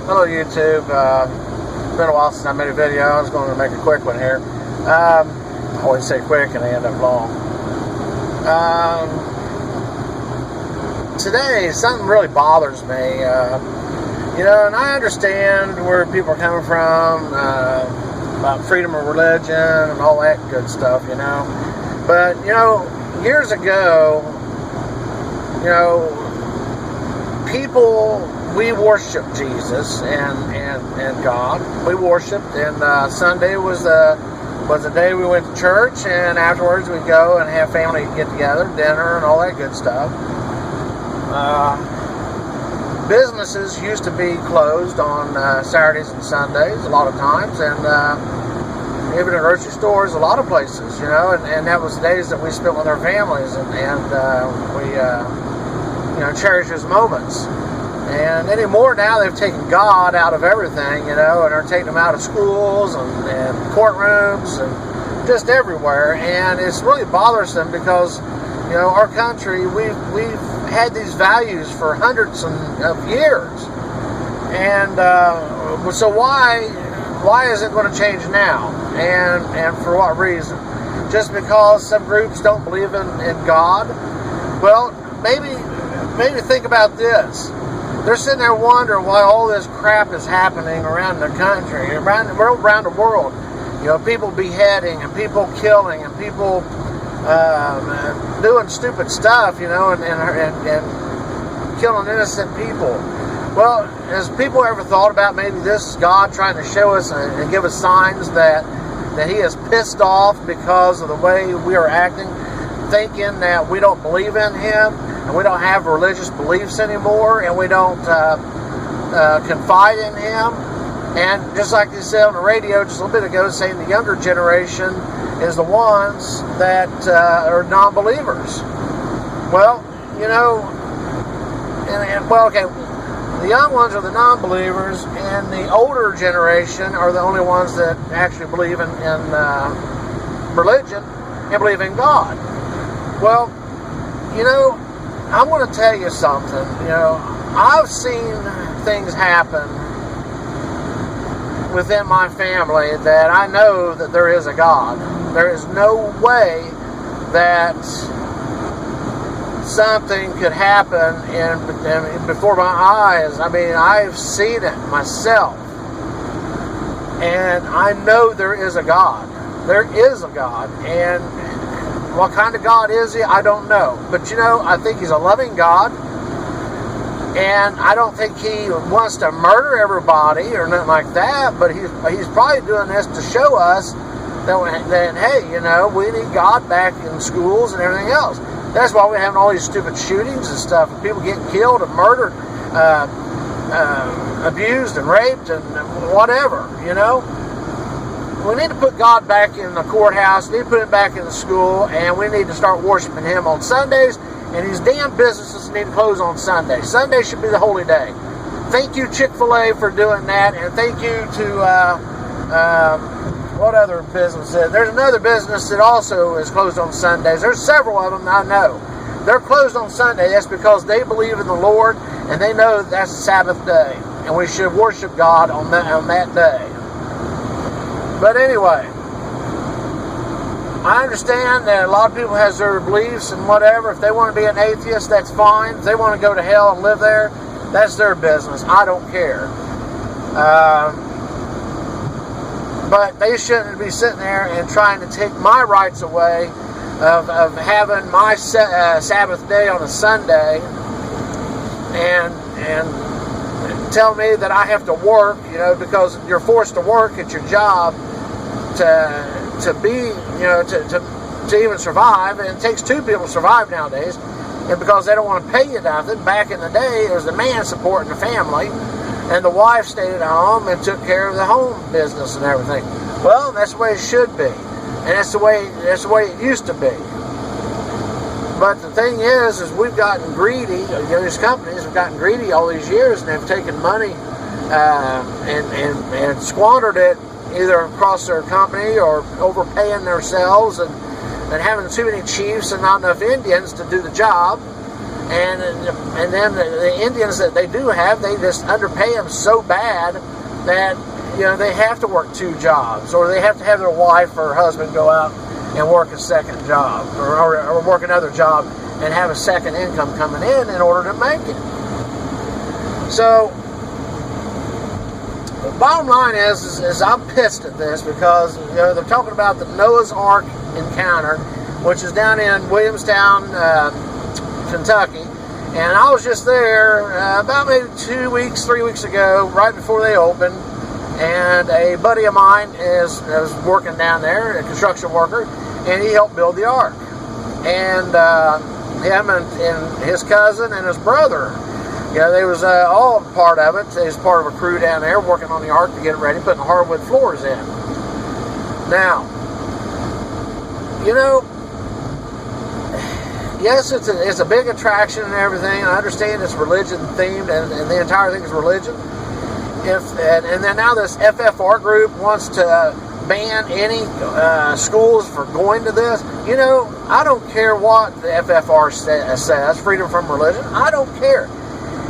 Hello YouTube. It's been a while since I made a video. I was going to make a quick one here. I always say quick and they end up long. Today, something really bothers me. And I understand where people are coming from about freedom of religion and all that good stuff, But, years ago, we worshiped Jesus and God. We worshiped, and Sunday was the day we went to church, and afterwards we'd go and have family get together, dinner, and all that good stuff. Businesses used to be closed on Saturdays and Sundays a lot of times, and even in grocery stores, a lot of places, and that was the days that we spent with our families, and we cherish those moments. And anymore now, they've taken God out of everything, and are taking them out of schools and courtrooms and just everywhere. And it's really bothersome because, our country, we've had these values for hundreds of years. And so why is it going to change now? And for what reason? Just because some groups don't believe in God? Well, maybe think about this. They're sitting there wondering why all this crap is happening around the country, around the world. People beheading and people killing and people doing stupid stuff, and killing innocent people. Well, has people ever thought about maybe this is God trying to show us and give us signs that He is pissed off because of the way we are acting, thinking that we don't believe in Him, and we don't have religious beliefs anymore, and we don't confide in Him. And just like they said on the radio just a little bit ago, saying the younger generation is the ones that are non-believers. Well, the young ones are the non-believers, and the older generation are the only ones that actually believe in religion and believe in God. Well, I'm going to tell you something. I've seen things happen within my family that I know that there is a God. There is no way that something could happen before my eyes. I mean, I've seen it myself. And I know there is a God. There is a God. And what kind of God is He? I don't know. But I think He's a loving God. And I don't think He wants to murder everybody or nothing like that. But He's probably doing this to show us that hey, we need God back in schools and everything else. That's why we're having all these stupid shootings and stuff. And people getting killed and murdered, abused and raped and whatever, We need to put God back in the courthouse. We need to put Him back in the school. And we need to start worshiping Him on Sundays. And these damn businesses need to close on Sunday. Sunday should be the holy day. Thank you, Chick-fil-A, for doing that. And thank you to, what other business? There's another business that also is closed on Sundays. There's several of them I know. They're closed on Sunday. That's because they believe in the Lord. And they know that that's the Sabbath day. And we should worship God on that day. But anyway, I understand that a lot of people has their beliefs and whatever. If they want to be an atheist, that's fine. If they want to go to hell and live there, that's their business. I don't care. But they shouldn't be sitting there and trying to take my rights away of having my Sabbath day on a Sunday and tell me that I have to work, because you're forced to work at your job to be, to even survive. And it takes two people to survive nowadays. And because they don't want to pay you nothing, back in the day, it was the man supporting the family, and the wife stayed at home and took care of the home business and everything. Well, that's the way it should be. And that's the way it used to be. But the thing is we've gotten greedy. These companies have gotten greedy all these years, and they've taken money and squandered it either across their company or overpaying themselves and having too many chiefs and not enough Indians to do the job. And then the Indians that they do have, they just underpay them so bad that, you know, they have to work 2 jobs, or they have to have their wife or husband go out and work a second job, or work another job and have a second income coming in order to make it. So the bottom line is I'm pissed at this, because, you know, they're talking about the Noah's Ark Encounter, which is down in Williamstown, Kentucky, and I was just there about maybe 2 weeks, 3 weeks ago, right before they opened, and a buddy of mine is working down there, a construction worker, and he helped build the ark, and him and his cousin and his brother, you know, they was all part of it. They was part of a crew down there working on the ark to get it ready, putting hardwood floors in. Now, you know, yes, it's a big attraction and everything. I understand it's religion themed, and the entire thing is religion. And then now this FFR group wants to ban any schools for going to this. You know, I don't care what the FFR says, freedom from religion. I don't care.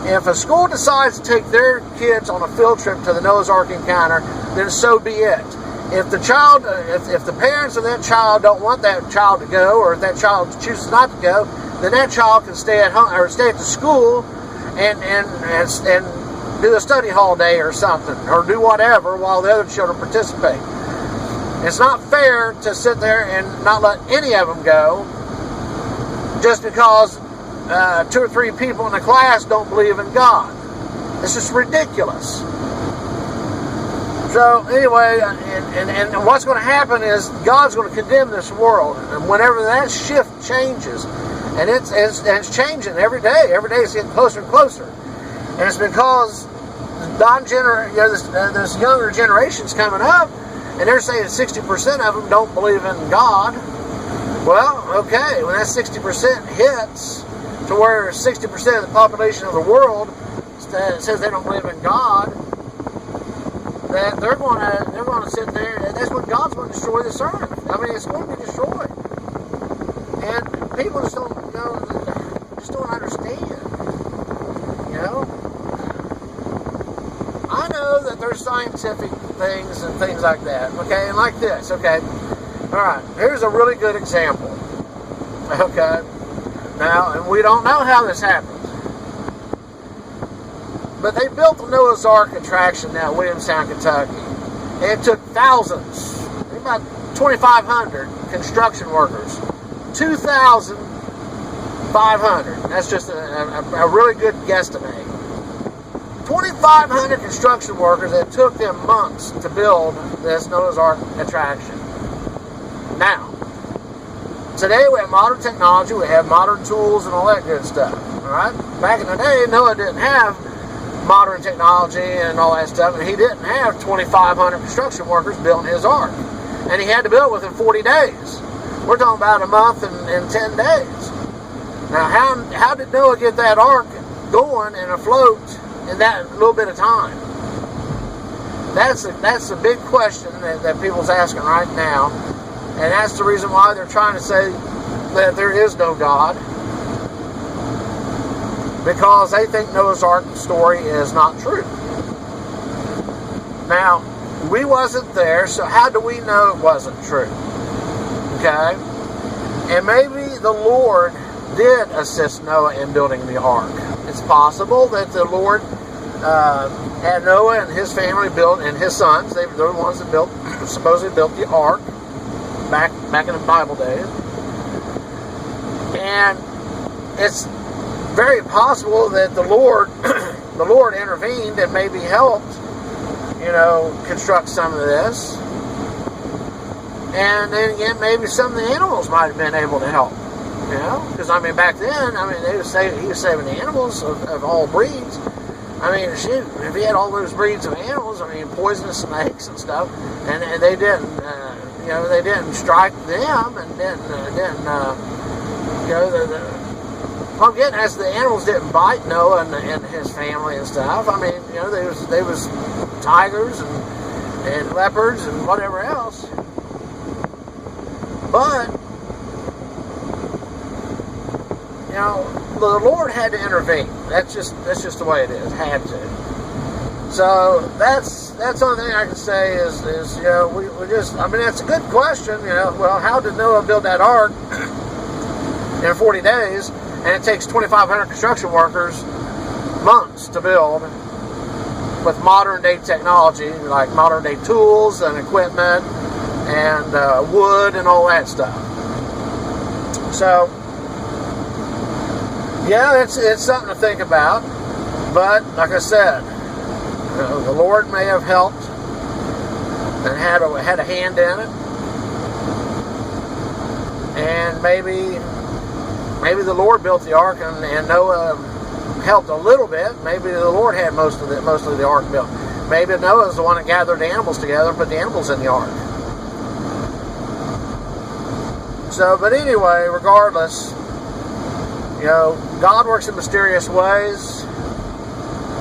If a school decides to take their kids on a field trip to the Noah's Ark Encounter, then so be it. If the child, if the parents of that child don't want that child to go, or if that child chooses not to go, then that child can stay at home or stay at the school and do a study hall day or something, or do whatever while the other children participate. It's not fair to sit there and not let any of them go just because 2 or 3 people in the class don't believe in God. It's just ridiculous. So anyway, and what's going to happen is God's going to condemn this world, and whenever that shift changes, and it's changing every day. Every day it's getting closer and closer, and it's because this younger generation's coming up, and they're saying 60% of them don't believe in God. Well, okay, when that 60% hits to where 60% of the population of the world says they don't believe in God, then they're going to sit there, and that's when God's going to destroy this earth. I mean, it's going to be destroyed, and people just don't understand. You know, I know that there's scientific things and things like that. Okay, and like this. Okay, all right. Here's a really good example. Okay. Now, and we don't know how this happened, but they built the Noah's Ark attraction now in Williamstown, Kentucky, and it took thousands, about 2,500 construction workers, 2,500. That's just a really good guesstimate. 2,500 construction workers. It took them months to build this Noah's Ark attraction. Now, today we have modern technology, we have modern tools and all that good stuff, all right? Back in the day, Noah didn't have modern technology and all that stuff, and he didn't have 2,500 construction workers building his ark. And he had to build it within 40 days. We're talking about a month and 10 days. Now, how did Noah get that ark going and afloat in that little bit of time? That's a big question that people's asking right now. And that's the reason why they're trying to say that there is no God. Because they think Noah's Ark story is not true. Now, we wasn't there, so how do we know it wasn't true? Okay? And maybe the Lord did assist Noah in building the ark. It's possible that the Lord had Noah and his family built, and his sons, they're the ones that supposedly built the ark back in the Bible days. And it's very possible that the Lord intervened and maybe helped, construct some of this. And then again, maybe some of the animals might have been able to help. Because back then, he was saving the animals of all breeds. Shoot, if he had all those breeds of animals, poisonous snakes and stuff, and they didn't, they didn't strike them, and what I'm getting at is the animals didn't bite Noah and his family and stuff. They was tigers and leopards and whatever else. But the Lord had to intervene. That's just the way it is. Had to. So that's the only thing I can say is we just, I mean, that's a good question. Well, how did Noah build that ark in 40 days, and it takes 2,500 construction workers months to build with modern day technology, like modern day tools and equipment and wood and all that stuff. So yeah, it's something to think about. But like I said, the Lord may have helped and had a hand in it, and maybe the Lord built the ark and Noah helped a little bit. Maybe the Lord had most of the ark built. Maybe Noah's the one that gathered the animals together and put the animals in the ark. So, but anyway, regardless, God works in mysterious ways.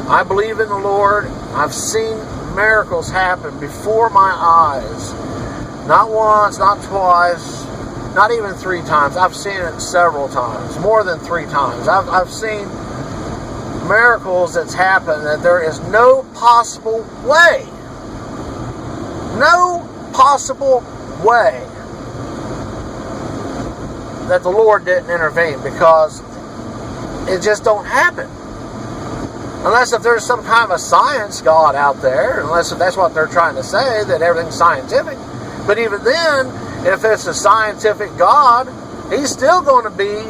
I believe in the Lord. I've seen miracles happen before my eyes. Not once, not twice, not even 3 times. I've seen it several times, more than 3 times. I've seen miracles that's happened that there is no possible way that the Lord didn't intervene, because it just don't happen. Unless if there's some kind of a science God out there, unless if that's what they're trying to say, that everything's scientific. But even then, if it's a scientific God, he's still going to be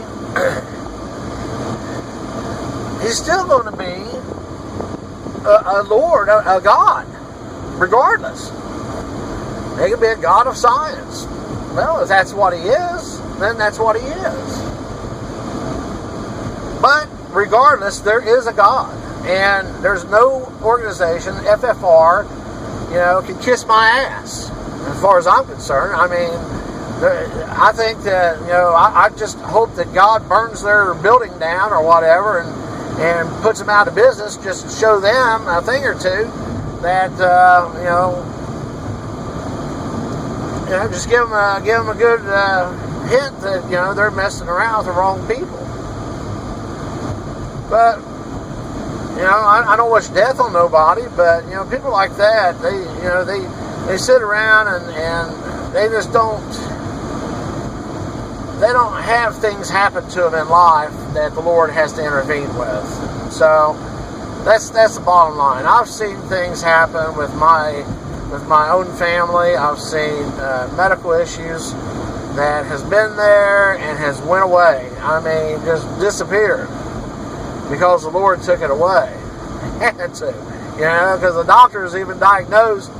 a Lord, a God, regardless. He could be a God of science. Well, if that's what he is, then that's what he is. But regardless, there is a God. And there's no organization, FFR, can kiss my ass, as far as I'm concerned. I mean, I think that, I just hope that God burns their building down or whatever and puts them out of business, just to show them a thing or two that, just give them a good hint that, they're messing around with the wrong people. But I don't wish death on nobody, but people like that, they sit around and they just don't have things happen to them in life that the Lord has to intervene with. So that's the bottom line. I've seen things happen with my own family. I've seen medical issues that has been there and has went away. I mean, just disappeared. Because the Lord took it away. Had to. Because the doctors even diagnosed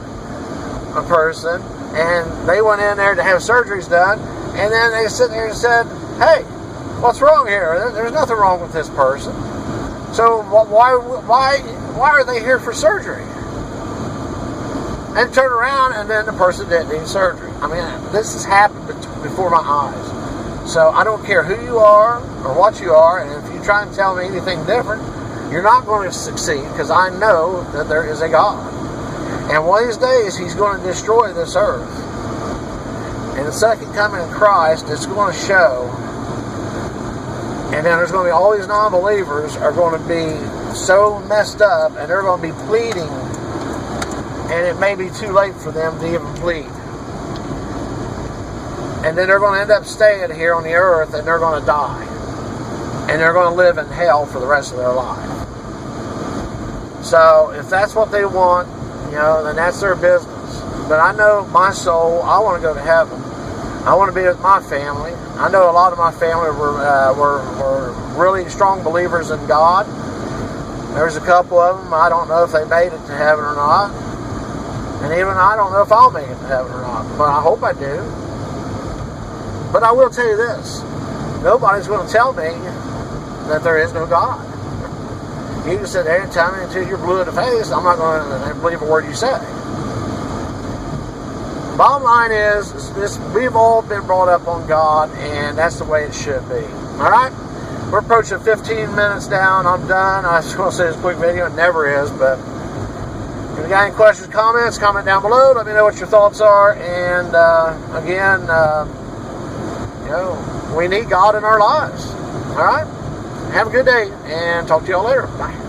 a person, and they went in there to have surgeries done, and then they sit there and said, hey, what's wrong here? There's nothing wrong with this person. So why are they here for surgery? And turn around, and then the person didn't need surgery. I mean, this has happened before my eyes. So I don't care who you are or what you are, and if you try and tell me anything different, you're not going to succeed, because I know that there is a God. And one of these days, he's going to destroy this earth. And the second coming of Christ, it's going to show. And then there's going to be all these non-believers are going to be so messed up, and they're going to be pleading, and it may be too late for them to even plead. And then they're going to end up staying here on the earth, and they're going to die. And they're going to live in hell for the rest of their life. So if that's what they want, then that's their business. But I know my soul, I want to go to heaven. I want to be with my family. I know a lot of my family were really strong believers in God. There's a couple of them, I don't know if they made it to heaven or not. And even I don't know if I'll make it to heaven or not. But I hope I do. But I will tell you this. Nobody's going to tell me that there is no God. You can sit there and tell me until you're blue in the face, I'm not going to believe a word you say. Bottom line is we've all been brought up on God, and that's the way it should be. Alright? We're approaching 15 minutes down. I'm done. I was going to say this quick video. It never is, but if you got any questions, comments, comment down below. Let me know what your thoughts are. And again, we need God in our lives. Alright? have a good day, and talk to y'all later. Bye.